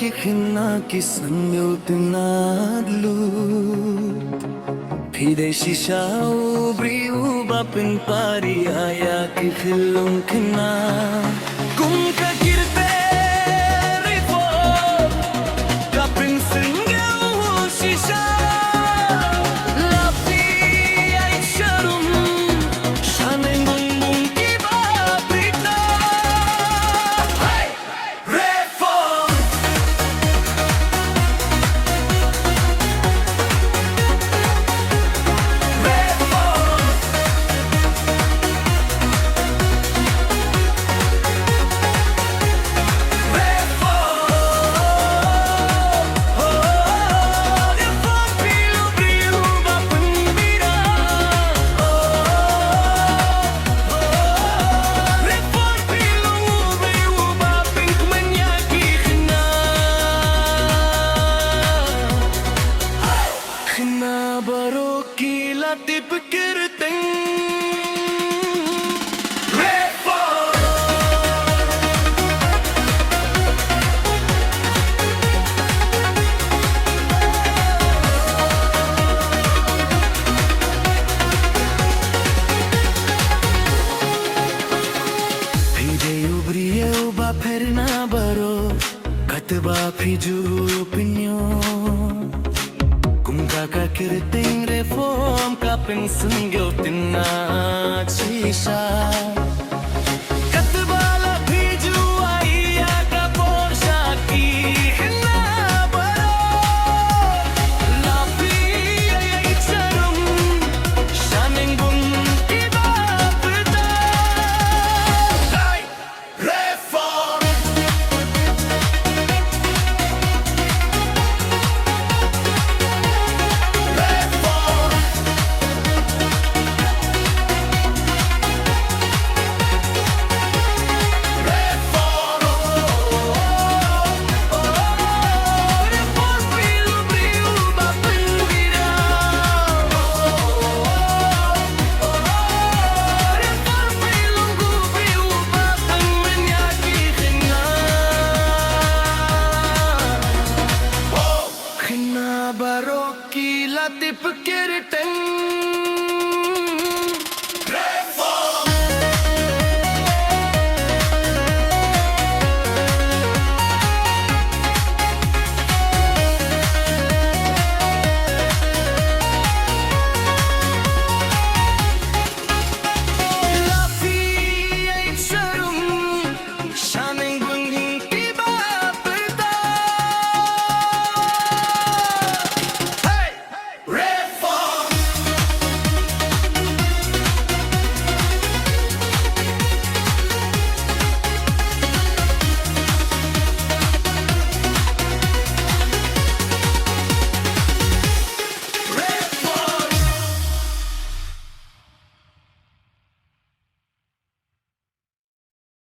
kihina kisangyo tinadlu Pide shishao briu bapin pari aya kihilung kina Kum kakirte rifo kapin singyo shisha Lapi ay sharum shaneng bung kiba prita Hey! Reform! Baru kila dipikir ting Reform Pide ubriye uba ferna baro Katba fiju opinion Kaka kiriting reform kapin sungyo tinat shisha